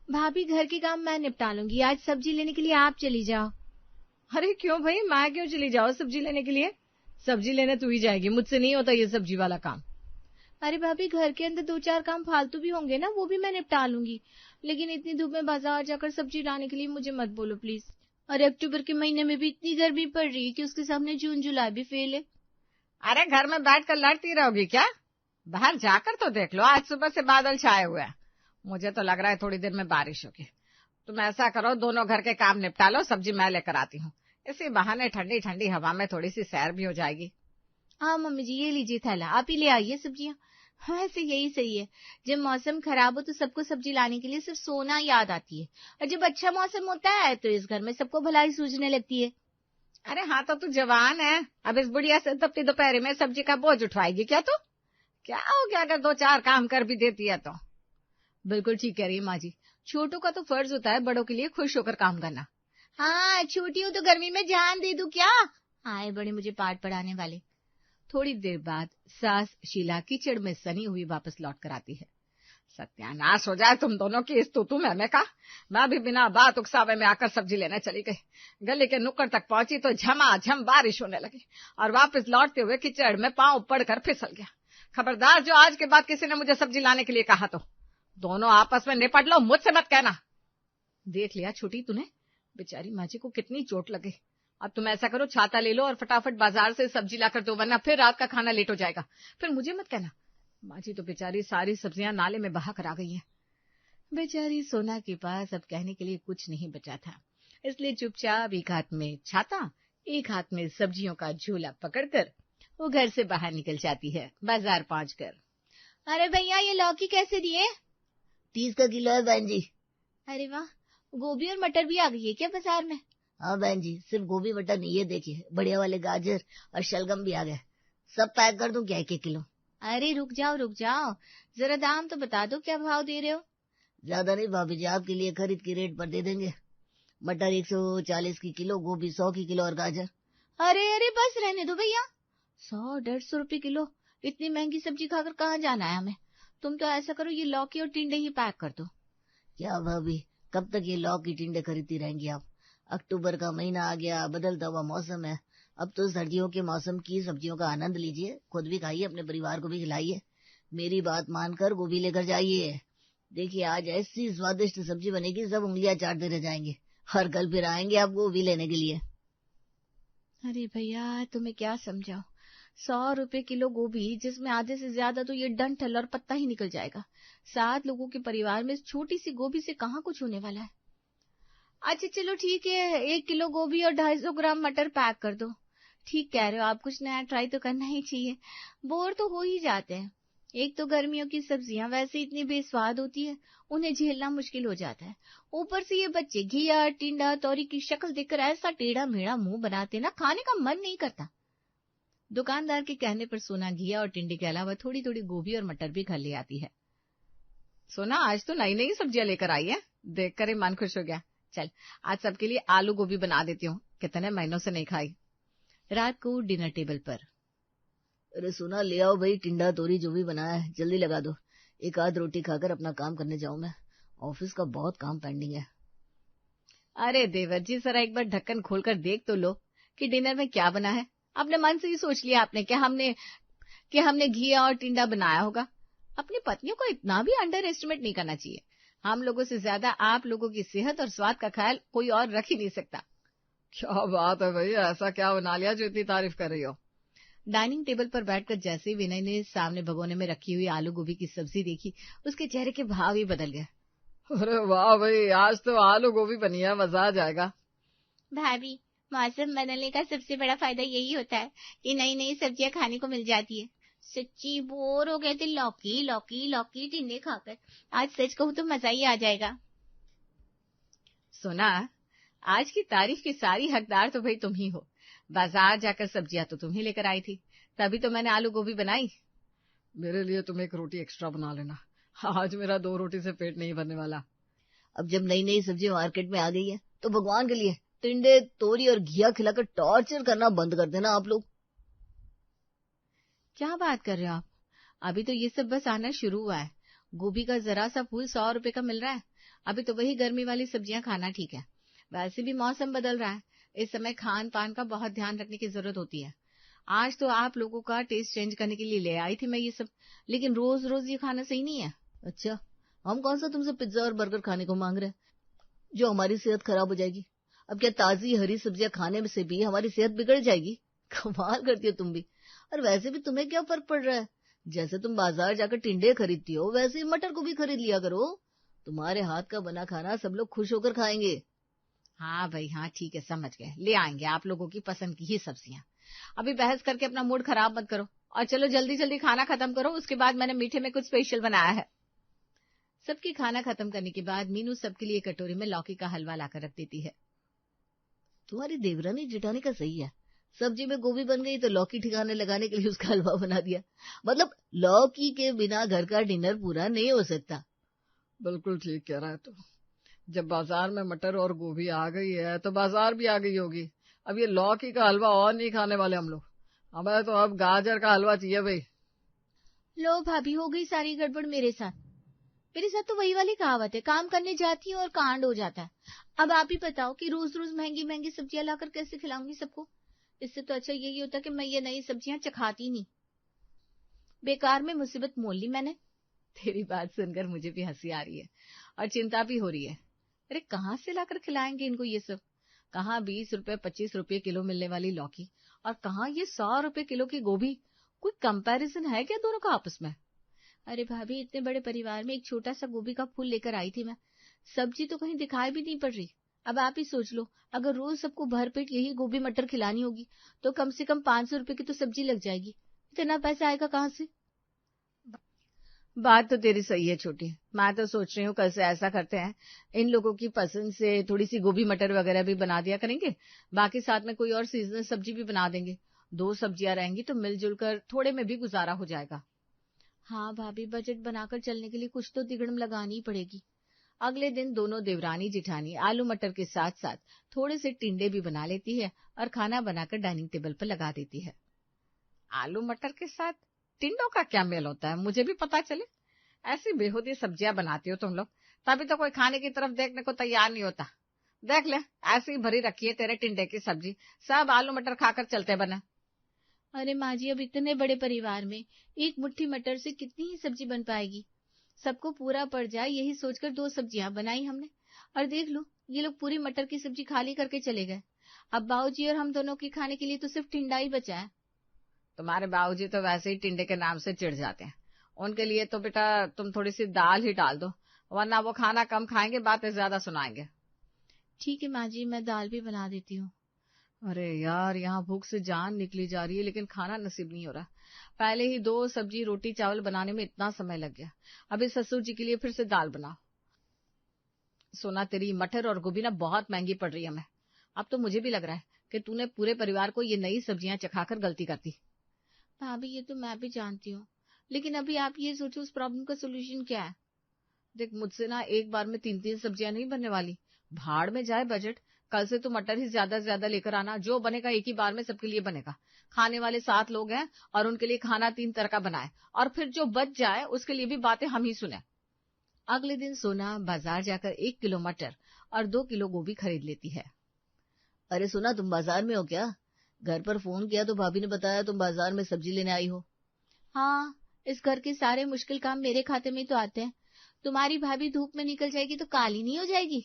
भाभी घर के काम मैं निपटा लूंगी, आज सब्जी लेने के लिए आप चली जाओ। अरे क्यों भाई, मैं क्यों चली जाओ सब्जी लेने के लिए? सब्जी लेने तू ही जाएगी, मुझसे नहीं होता ये सब्जी वाला काम। अरे भाभी घर के अंदर 2-4 काम फालतू भी होंगे ना, वो भी मैं निपटा लूंगी, लेकिन इतनी धूप में बाजार जाकर सब्जी लाने के लिए मुझे मत बोलो प्लीज। अरे अक्टूबर के महीने में भी इतनी गर्मी पड़ रही है कि उसके सामने जून जुलाई भी फेल है। अरे घर में बैठकर लड़ती रहोगी क्या? बाहर जाकर तो देख लो, आज सुबह से बादल छाए हुए हैं, मुझे तो लग रहा है थोड़ी देर में बारिश होगी। तुम ऐसा करो, दोनों घर के काम निपटा लो, सब्जी मैं लेकर आती हूँ, इसी बहाने ठंडी ठंडी हवा में थोड़ी सी सैर भी हो जाएगी। हाँ मम्मी जी, ये लीजिए थैला, आप ही ले आइए सब्जियां। वैसे यही सही है, जब मौसम खराब हो तो सबको सब्जी लाने के लिए सिर्फ सोना याद आती है, और जब अच्छा मौसम होता है तो इस घर में सबको भलाई सूझने लगती है। अरे हाँ, तो तू जवान है, अब इस बुढ़िया से तपती दोपहर में सब्जी का बोझ उठवाएगी क्या तू? क्या हो गया अगर 2-4 काम कर भी देती है तो? बिल्कुल ठीक कह रही है माँ जी, छोटों का तो फर्ज होता है बड़ों के लिए खुश होकर काम करना। हाँ छोटी हूँ तो गर्मी में जान दे दूं क्या? आए बड़े मुझे पाठ पढ़ाने वाले। थोड़ी देर बाद सास शीला कीचड़ में सनी हुई वापस लौट कर आती है। सत्यानाश हो जाए तुम दोनों की इस तू मैंने का। मैं भी बिना बात उकसावे में आकर सब्जी लेने चली गई, गली के नुक्कड़ तक पहुंची तो झमाझम बारिश होने लगी और वापस लौटते हुए कीचड़ में पांव पड़कर फिसल गया। खबरदार, जो आज के बाद किसी ने मुझे सब्जी लाने के लिए कहा तो दोनों आपस में निपट लो, मुझसे मत कहना। देख लिया छोटी तूने, बेचारी माँ जी को कितनी चोट लगे। अब तुम ऐसा करो, छाता ले लो और फटाफट बाजार से सब्जी लाकर दो, वरना फिर रात का खाना लेट हो जाएगा, फिर मुझे मत कहना। माँ जी तो बेचारी सारी सब्जियां नाले में बहा कर आ गई हैं। बेचारी सोना के पास अब कहने के लिए कुछ नहीं बचा था, इसलिए चुपचाप एक हाथ में छाता एक हाथ में सब्जियों का झोला पकड़कर वो घर से बाहर निकल जाती है बाजार पहुंचकर। अरे भैया ये लौकी कैसे दिए? 30 का किलो है बहन जी। अरे वाह, गोभी और मटर भी आ गई है क्या बाजार में? हाँ बहन जी, सिर्फ गोभी मटर नहीं, ये देखिए बढ़िया वाले गाजर और शलगम भी आ गए। सब पैक कर दूं क्या 1-1 किलो? अरे रुक जाओ, जरा दाम तो बता दो, क्या भाव दे रहे हो? ज्यादा नहीं भाभी जी, आपके लिए खरीद की रेट पर दे देंगे। मटर 140 की किलो, गोभी 100 की किलो और गाजर। अरे बस रहने दो भैया, 100-150 रुपए किलो, इतनी महंगी सब्जी खाकर कहाँ जाना है हमें। तुम तो ऐसा करो, ये लौकी और टिंडे ही पैक कर दो। क्या भाभी, कब तक ये लौकी टिंडे खरीदती रहेंगी आप? अक्टूबर का महीना आ गया, बदलता हुआ मौसम है, अब तो सर्दियों के मौसम की सब्जियों का आनंद लीजिए, खुद भी खाइए, अपने परिवार को भी खिलाइए। मेरी बात मानकर गोभी लेकर जाइए। देखिए आज ऐसी स्वादिष्ट सब्जी बनेगी, सब उंगलियां चाटते रह जाएंगे, और कल फिर आएंगे आप गोभी लेने के लिए। अरे भैया तुम्हें क्या समझाओ, 100 रुपए किलो गोभी, जिसमें आधे से ज्यादा तो ये डंठल और पत्ता ही निकल जाएगा। 7 लोगों के परिवार में इस छोटी सी गोभी से कहाँ कुछ होने वाला है। अच्छा चलो ठीक है, 1 किलो गोभी और 250 ग्राम मटर पैक कर दो। ठीक कह रहे हो आप, कुछ नया ट्राई तो करना ही चाहिए, बोर तो हो ही जाते हैं। एक तो गर्मियों की सब्जियां वैसे इतनी बेस्वाद होती है, उन्हें झेलना मुश्किल हो जाता है, ऊपर से ये बच्चे घिया टिंडा तौरी की शक्ल देखकर ऐसा टेढ़ा मेढ़ा मुंह बनाते ना, खाने का मन नहीं करता। दुकानदार के कहने पर सोना घिया और टिंडे के अलावा थोड़ी थोड़ी गोभी और मटर भी घर ले आती है। सोना आज तो नई नई सब्जियां लेकर आई है, देखकर ही मन खुश हो गया। चल आज सबके लिए आलू गोभी बना देती हूँ, कितने महीनों से नहीं खाई। रात को डिनर टेबल पर, अरे सोना ले आओ भाई, टिंडा तोरी जो भी बनाया है जल्दी लगा दो, एक आध रोटी खाकर अपना काम करने जाऊं मैं, ऑफिस का बहुत काम पेंडिंग है। अरे देवर जी, जरा एक बार ढक्कन खोलकर देख तो लो कि डिनर में क्या बना है। अपने मन से ही सोच लिया आपने कि हमने घिया और टिंडा बनाया होगा। अपनी पत्नियों को इतना भी अंडर एस्टिमेट नहीं करना चाहिए, हम लोगों से ज्यादा आप लोगों की सेहत और स्वाद का ख्याल कोई और रख ही नहीं सकता। क्या बात है भैया, ऐसा क्या बना लिया जो इतनी तारीफ कर रही हो? डाइनिंग टेबल पर बैठकर जैसे ही विनय ने सामने भगोने में रखी हुई आलू गोभी की सब्जी देखी, उसके चेहरे के भाव ही बदल गए। अरे वाह भाई, आज तो आलू गोभी बनी है, मजा आ जाएगा। भाभी, मौसम बदलने का सबसे बड़ा फायदा यही होता है कि नई नई सब्जियां खाने को मिल जाती है। सच्ची बोर हो गए थे लौकी लौकी लौकी टिंडे खाकर, आज सच कहूं तो मजा ही आ जाएगा। सुना, आज की तारीफ की सारी हकदार तो भाई तुम ही हो, बाजार जाकर सब्जियां तो तुम ही लेकर आई थी, तभी तो मैंने आलू गोभी बनाई। मेरे लिए तुम एक रोटी एक्स्ट्रा बना लेना, आज मेरा 2 रोटी से पेट नहीं भरने वाला। अब जब नई नई सब्जी मार्केट में आ गई है तो भगवान के लिए टिंडे तोरी और घिया खिलाकर टॉर्चर करना बंद कर देना आप लोग। क्या बात कर रहे हो आप, अभी तो ये सब बस आना शुरू हुआ है। गोभी का जरा सा फूल 100 रुपए का मिल रहा है, अभी तो वही गर्मी वाली सब्जियां खाना ठीक है। वैसे भी मौसम बदल रहा है, इस समय खान पान का बहुत ध्यान रखने की जरूरत होती है। आज तो आप लोगों का टेस्ट चेंज करने के लिए ले आई थी मैं ये सब, लेकिन रोज रोज ये खाना सही नहीं है। अच्छा, हम कौन सा तुमसे पिज्जा और बर्गर खाने को मांग रहे हैं जो हमारी सेहत खराब हो जाएगी? अब क्या ताजी हरी सब्जियां खाने में से भी हमारी सेहत बिगड़ जाएगी? कमाल करती हो तुम भी। और वैसे भी तुम्हें क्या फर्क पड़ रहा है? जैसे तुम बाजार जाकर टिंडे खरीदती हो वैसे ही मटर को भी खरीद लिया करो। तुम्हारे हाथ का बना खाना सब लोग खुश होकर खाएंगे। हाँ भाई हाँ, ठीक है, समझ गए, ले आएंगे आप लोगों की पसंद की ही सब्जियां। अभी बहस करके अपना मूड खराब मत करो, और चलो जल्दी जल्दी खाना खत्म करो, उसके बाद मैंने मीठे में कुछ स्पेशल बनाया है। सबकी खाना खत्म करने के बाद मीनू सबके लिए कटोरी में लौकी का हलवा लाकर रख देती है। तुम्हारी देवरानी जेठानी का सही है, सब्जी में गोभी बन गई तो लौकी ठिकाने लगाने के लिए उसका हलवा बना दिया। मतलब लौकी के बिना घर का डिनर पूरा नहीं हो सकता। बिल्कुल ठीक कह रहा है तू। जब बाजार में मटर और गोभी आ गई है तो बाजार भी आ गई होगी। अब ये लौकी का हलवा और नहीं खाने वाले हम लोग, हमें तो अब गाजर का हलवा चाहिए भाई। लो भाभी, हो गई सारी गड़बड़ मेरे साथ। मेरे साथ तो वही वाली कहावत है, काम करने जाती हूँ और कांड हो जाता है। अब आप ही बताओ कि रोज रोज महंगी महंगी सब्जियां लाकर कैसे खिलाऊंगी सबको। इससे तो अच्छा यही होता कि मैं ये नई सब्जियां चखाती नहीं। बेकार में मुसीबत मोल ली मैंने। तेरी बात सुनकर मुझे भी हंसी आ रही है और चिंता भी हो रही है। अरे कहाँ से लाकर खिलाएंगे इनको ये सब? कहाँ 20 रुपए 25 रुपए किलो मिलने वाली लौकी, और कहाँ ये 100 रुपए किलो की गोभी। कोई कंपैरिजन है क्या दोनों का आपस में? अरे भाभी, इतने बड़े परिवार में एक छोटा सा गोभी का फूल लेकर आई थी मैं, सब्जी तो कहीं दिखाई भी नहीं पड़ रही। अब आप ही सोच लो, अगर रोज सबको भरपेट यही गोभी मटर खिलानी होगी तो कम से कम 500 रुपए की तो सब्जी लग जाएगी। इतना पैसा आएगा कहाँ से? बात तो तेरी सही है छोटी। मैं तो सोच रही हूँ कल से ऐसा करते हैं, इन लोगों की पसंद से थोड़ी सी गोभी मटर वगैरह भी बना दिया करेंगे, बाकी साथ में कोई और सीजनल सब्जी भी बना देंगे। 2 सब्जियां रहेंगी तो मिलजुल कर थोड़े में भी गुजारा हो जाएगा। हाँ भाभी, बजट बनाकर चलने के लिए कुछ तो तिगड़म लगानी ही पड़ेगी। अगले दिन दोनों देवरानी जिठानी आलू मटर के साथ साथ थोड़े से टिंडे भी बना लेती है और खाना बनाकर डाइनिंग टेबल पर लगा देती है। आलू मटर के साथ टिंडों का क्या मेल होता है, मुझे भी पता चले। ऐसी बेहूदी सब्जियां बनाती हो तुम लोग, तभी तो कोई खाने की तरफ देखने को तैयार नहीं होता। देख ले, ऐसी भरी रखी है तेरे टिंडे की सब्जी, सब आलू मटर खाकर चलते बने। अरे माँ जी, अब इतने बड़े परिवार में एक मुट्ठी मटर से कितनी ही सब्जी बन पाएगी? सबको पूरा पड़ जाए यही सोचकर 2 सब्जियां बनाई हमने, और देख लो ये लोग पूरी मटर की सब्जी खाली करके चले गए। अब बाबूजी और हम दोनों के खाने के लिए तो सिर्फ टिंडा ही बचा है। तुम्हारे बाबूजी तो वैसे ही टिंडे के नाम से चिढ़ जाते हैं, उनके लिए तो बेटा तुम थोड़ी सी दाल ही डाल दो, वरना वो खाना कम खाएंगे, बातें ज्यादा सुनाएंगे। ठीक है माँ जी, मैं दाल भी बना देती हूँ। अरे यार, यहाँ भूख से जान निकली जा रही है लेकिन खाना नसीब नहीं हो रहा। पहले ही 2 सब्जी रोटी चावल बनाने में इतना समय लग गया, अभी ससुर जी के लिए फिर से दाल बनाओ। सोना, तेरी मटर और गोभी ना बहुत महंगी पड़ रही है हमें। अब तो मुझे भी लग रहा है कि तूने पूरे परिवार को ये नई सब्जियां चखाकर गलती कर दी। भाभी, ये तो मैं भी जानती हूँ, लेकिन अभी आप ये सोचो उस प्रॉब्लम का सोल्यूशन क्या है। देख, मुझसे ना एक बार में 3-3 सब्जियां नहीं बनने वाली। भाड़ में जाए बजट, कल से तो मटर ही ज्यादा से ज्यादा लेकर आना, जो बनेगा एक ही बार में सबके लिए बनेगा। खाने वाले 7 लोग हैं और उनके लिए खाना 3 तरह का बनाए, और फिर जो बच जाए उसके लिए भी बातें हम ही सुने। अगले दिन सोना बाजार जाकर 1 किलो मटर और 2 किलो गोभी खरीद लेती है। अरे सोना, तुम बाजार में हो क्या? घर पर फोन किया तो भाभी ने बताया तुम बाजार में सब्जी लेने आई हो। हाँ, इस घर के सारे मुश्किल काम मेरे खाते में तो आते हैं। तुम्हारी भाभी धूप में निकल जाएगी तो काली नहीं हो जाएगी?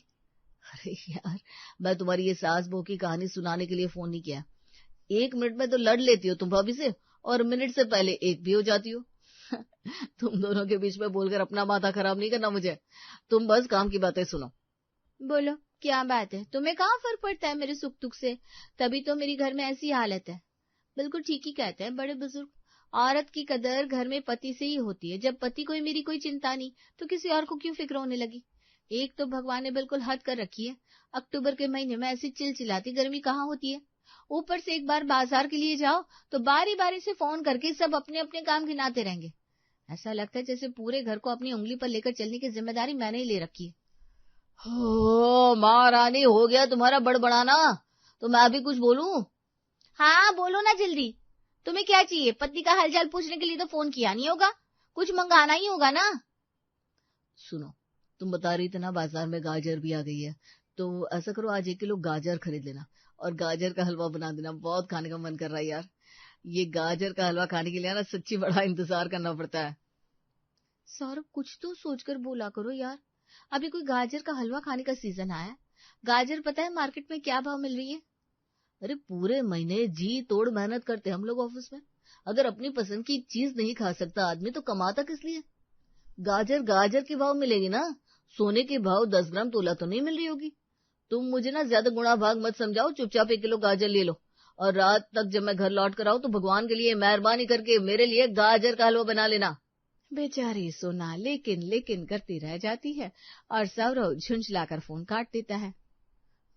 अरे यार, मैं तुम्हारी ये सास बहू की कहानी सुनाने के लिए फोन नहीं किया। 1 मिनट में तो लड़ लेती हो तुम भाभी से, और मिनट से पहले एक भी हो जाती हो। तुम दोनों के बीच में बोलकर अपना माथा खराब नहीं करना मुझे। तुम बस काम की बातें सुनो। बोलो, क्या बात है? तुम्हें कहाँ फर्क पड़ता है मेरे सुख दुख से? तभी तो मेरी घर में ऐसी हालत है। बिल्कुल ठीक ही कहते हैं बड़े बुजुर्ग, औरत की कदर घर में पति से ही होती है। जब पति को मेरी कोई चिंता नहीं तो किसी और को क्यों फिक्र होने लगी? एक तो भगवान ने बिल्कुल हद कर रखी है, अक्टूबर के महीने में ऐसी चिलचिलाती गर्मी कहाँ होती है। ऊपर से एक बार बाजार के लिए जाओ तो बारी बारी से फोन करके सब अपने अपने काम गिनाते रहेंगे। ऐसा लगता है जैसे पूरे घर को अपनी उंगली पर लेकर चलने की जिम्मेदारी मैंने ही ले रखी है। हो महारानी, हो गया तुम्हारा बड़बड़ाना, तो मैं भी कुछ बोलूं? हाँ बोलो ना जल्दी, तुम्हें क्या चाहिए? पति का हालचाल पूछने के लिए तो फोन किया नहीं होगा, कुछ मंगाना ही होगा ना। सुनो, तुम बता रही थी ना बाजार में गाजर भी आ गई है, तो ऐसा करो आज 1 किलो गाजर खरीद लेना और गाजर का हलवा बना देना। बहुत खाने का मन कर रहा है यार। ये गाजर का हलवा खाने के लिए ना सच्ची बड़ा इंतजार करना पड़ता है। सौरभ कुछ तो सोचकर बोला करो यार, अभी कोई गाजर का हलवा खाने का सीजन आया है? गाजर पता है मार्केट में क्या भाव मिल रही है? अरे पूरे महीने जी तोड़ मेहनत करते हम लोग ऑफिस में, अगर अपनी पसंद की चीज नहीं खा सकता आदमी तो कमाता किस लिए? गाजर गाजर के भाव मिलेगी ना, सोने के भाव 10 ग्राम तोला तो नहीं मिल रही होगी। तुम मुझे ना ज्यादा गुणा भाग मत समझाओ, चुपचाप 1 किलो गाजर ले लो और रात तक जब मैं घर लौट कर आऊं तो भगवान के लिए मेहरबानी करके मेरे लिए गाजर का हलवा बना लेना। बेचारी सोना लेकिन लेकिन करती रह जाती है और सौरभ झुंझलाकर फोन काट देता है।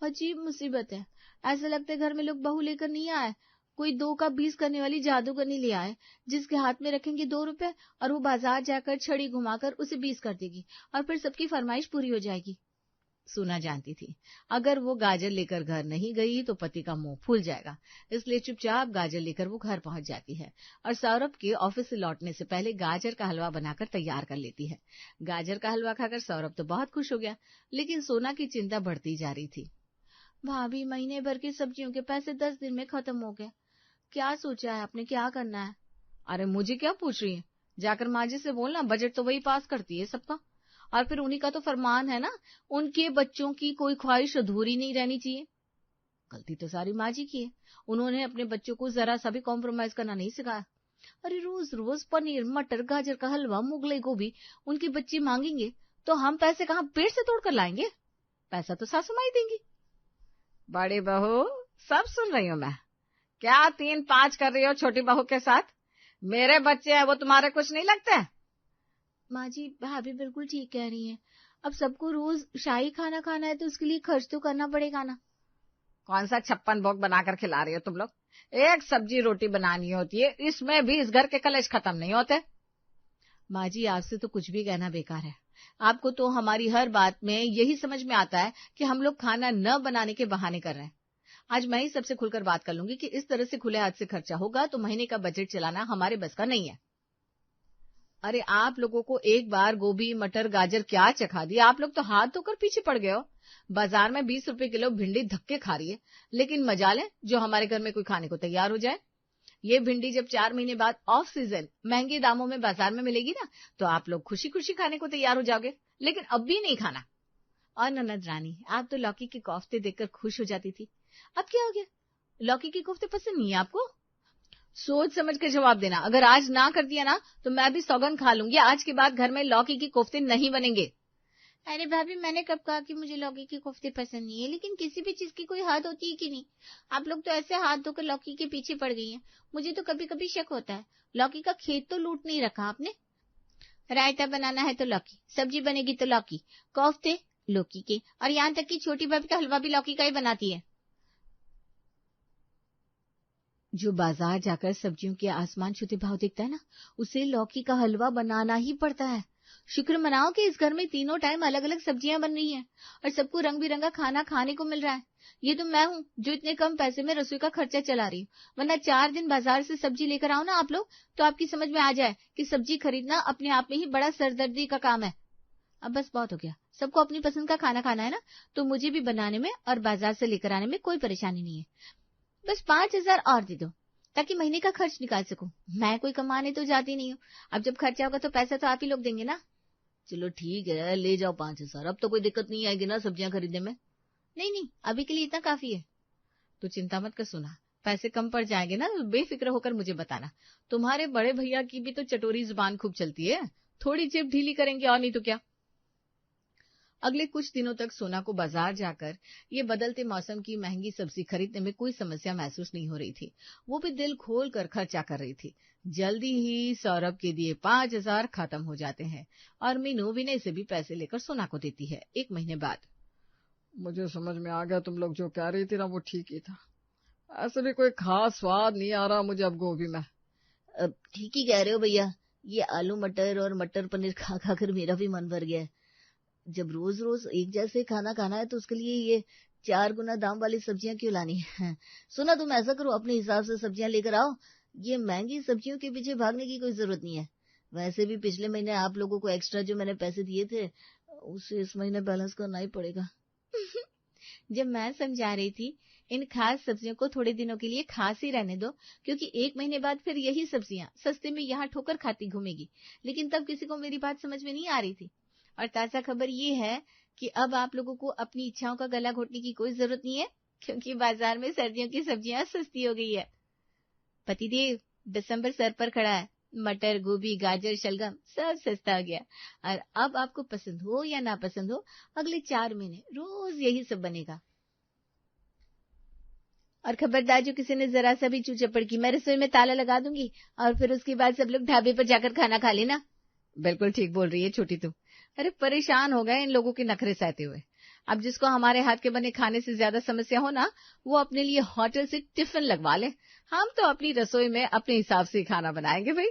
अजीब मुसीबत है, ऐसा लगता है घर में लोग बहू लेकर नहीं आए, कोई 2 का 20 करने वाली जादूगरनी ले आए, जिसके हाथ में रखेंगे 2 रुपए और वो बाजार जाकर छड़ी घुमाकर उसे 20 कर देगी और फिर सबकी फरमाइश पूरी हो जाएगी। सोना जानती थी अगर वो गाजर लेकर घर नहीं गई तो पति का मुंह फूल जाएगा, इसलिए चुपचाप गाजर लेकर वो घर पहुंच जाती है और सौरभ के ऑफिस से लौटने से पहले गाजर का हलवा बनाकर तैयार कर लेती है। गाजर का हलवा खाकर सौरभ तो बहुत खुश हो गया, लेकिन सोना की चिंता बढ़ती जा रही थी। भाभी, महीने भर की सब्जियों के पैसे 10 दिन में खत्म हो गए, क्या सोचा है आपने, क्या करना है? अरे मुझे क्या पूछ रही है, जाकर माँ जी से बोलना, बजट तो वही पास करती है सबका, और फिर उन्हीं का तो फरमान है ना, उनके बच्चों की कोई ख्वाहिश अधूरी नहीं रहनी चाहिए। गलती तो सारी माँ जी की है, उन्होंने अपने बच्चों को जरा सा भी कॉम्प्रोमाइज करना नहीं सिखाया। अरे रोज रोज पनीर, मटर, गाजर का हलवा, मुगलाई गोभी उनके बच्चे मांगेंगे तो हम पैसे कहाँ पेट से तोड़ कर लाएंगे? पैसा तो सासू माँ ही देंगी। बड़ी बहू, सब सुन रही हूँ मैं, क्या 3-5 कर रही हो छोटी बहू के साथ? मेरे बच्चे हैं, वो तुम्हारे कुछ नहीं लगते? माँ जी, भाभी बिल्कुल ठीक कह रही हैं, अब सबको रोज शाही खाना खाना है तो उसके लिए खर्च तो करना पड़ेगा ना। कौन सा 56 भोग बनाकर खिला रही हो तुम लोग? एक सब्जी रोटी बनानी होती है, इसमें भी इस घर के कलेश खत्म नहीं होते। माँ जी, आपसे तो कुछ भी कहना बेकार है, आपको तो हमारी हर बात में यही समझ में आता है कि हम लोग खाना न बनाने के बहाने कर रहे हैं। आज मैं ही सबसे खुलकर बात कर लूंगी कि इस तरह से खुले हाथ से खर्चा होगा तो महीने का बजट चलाना हमारे बस का नहीं है। अरे आप लोगों को एक बार गोभी, मटर, गाजर क्या चखा दिया, आप लोग तो हाथ धोकर पीछे पड़ गए हो। बाजार में 20 रुपए किलो भिंडी धक्के खा रही है, लेकिन मजाल है जो हमारे घर में कोई खाने को तैयार हो जाए। ये भिंडी जब 4 महीने बाद ऑफ सीजन महंगे दामों में बाजार में मिलेगी ना, तो आप लोग खुशी खुशी खाने को तैयार हो जाओगे, लेकिन अब भी नहीं खाना। और ननद रानी, आप तो लौकी के कोफ्ते देखकर खुश हो जाती थी, अब क्या हो गया? लौकी के कोफ्ते पसंद नहीं है आपको? सोच समझ के जवाब देना, अगर आज ना कर दिया ना तो मैं भी सौगंध खा लूंगी, आज के बाद घर में लौकी के कोफ्ते नहीं बनेंगे। अरे भाभी, मैंने कब कहा कि मुझे लौकी के कोफ्ते पसंद नहीं है, लेकिन किसी भी चीज की कोई हद होती है कि नहीं? आप लोग तो ऐसे हाथ धोकर लौकी के पीछे पड़ गई हैं, मुझे तो कभी कभी शक होता है, लौकी का खेत तो लूट नहीं रखा आपने। रायता बनाना है तो लौकी, सब्जी बनेगी तो लौकी, कोफ्ते लौकी के, और यहाँ तक कि छोटी भाभी का हलवा भी लौकी का ही बनाती है। जो बाजार जाकर सब्जियों के आसमान छूते भाव दिखता है ना, उसे लौकी का हलवा बनाना ही पड़ता है। शुक्र मनाओ कि इस घर में तीनों टाइम अलग अलग सब्जियां बन रही हैं और सबको रंग बिरंगा खाना खाने को मिल रहा है। ये तो मैं हूँ जो इतने कम पैसे में रसोई का खर्चा चला रही हूँ, वरना 4 दिन बाजार से सब्जी लेकर आओ ना आप लोग, तो आपकी समझ में आ जाए कि सब्जी खरीदना अपने आप में ही बड़ा सरदर्दी का काम है। अब बस बहुत हो गया, सबको अपनी पसंद का खाना खाना है ना, तो मुझे भी बनाने में और बाजार से लेकर आने में कोई परेशानी नहीं है। बस 5,000 और दे दो ताकि महीने का खर्च निकाल सकूं, मैं कोई कमाने तो जाती नहीं हूँ, अब जब खर्चा होगा तो पैसा तो आप ही लोग देंगे ना। चलो ठीक है, ले जाओ 5,000, अब तो कोई दिक्कत नहीं आएगी ना सब्जियां खरीदने में। नहीं, अभी के लिए इतना काफी है। तो चिंता मत कर सुना, पैसे कम पड़ जाएंगे ना, बेफिक्र होकर मुझे बताना। तुम्हारे बड़े भैया की भी तो चटोरी जुबान खूब चलती है, थोड़ी जेब ढीली करेंगे और नहीं तो क्या। अगले कुछ दिनों तक सोना को बाजार जाकर ये बदलते मौसम की महंगी सब्जी खरीदने में कोई समस्या महसूस नहीं हो रही थी, वो भी दिल खोल कर खर्चा कर रही थी। जल्दी ही सौरभ के दिए 5,000 खत्म हो जाते हैं और मीनू विनय से भी पैसे लेकर सोना को देती है। 1 महीने बाद, मुझे समझ में आ गया, तुम लोग जो कह रही थी ना वो ठीक ही था, ऐसे भी कोई खास स्वाद नहीं आ रहा मुझे अब गोभी में। ठीक ही कह रहे हो भैया, ये आलू मटर और मटर पनीर खा खा कर मेरा भी मन भर गया है। जब रोज रोज एक जैसे खाना खाना है तो उसके लिए ये 4 गुना दाम वाली सब्जियां क्यों लानी है? सुना, तुम ऐसा करो, अपने हिसाब से सब्जियां लेकर आओ, ये महंगी सब्जियों के पीछे भागने की कोई जरूरत नहीं है। वैसे भी पिछले महीने आप लोगों को एक्स्ट्रा जो मैंने पैसे दिए थे उसे इस महीने बैलेंस करना ही पड़ेगा। जब मैं समझा रही थी इन खास सब्जियों को थोड़े दिनों के लिए खास ही रहने दो, क्योंकि 1 महीने बाद फिर यही सब्जियां सस्ते में यहाँ ठोकर खाती घूमेगी, लेकिन तब किसी को मेरी बात समझ में नहीं आ रही थी। और ताजा खबर ये है कि अब आप लोगों को अपनी इच्छाओं का गला घोटने की कोई जरूरत नहीं है, क्योंकि बाजार में सर्दियों की सब्जियां सस्ती हो गई है। पतिदेव, दिसंबर सर पर खड़ा है। मटर, गोभी, गाजर, शलगम सब सस्ता हो गया। और अब आपको पसंद हो या ना पसंद हो, अगले 4 महीने रोज यही सब बनेगा। और खबरदार, जो किसी ने जरा सा भी चू चपड़ की, मैं रसोई में ताला लगा दूंगी और फिर उसके बाद सब लोग ढाबे पर जाकर खाना खा लेना। बिल्कुल ठीक बोल रही है छोटी तू। अरे परेशान हो गए इन लोगों के नखरे सहते हुए। अब जिसको हमारे हाथ के बने खाने से ज्यादा समस्या हो ना, वो अपने लिए होटल से टिफिन लगवा ले। हम तो अपनी रसोई में अपने हिसाब से खाना बनाएंगे भाई।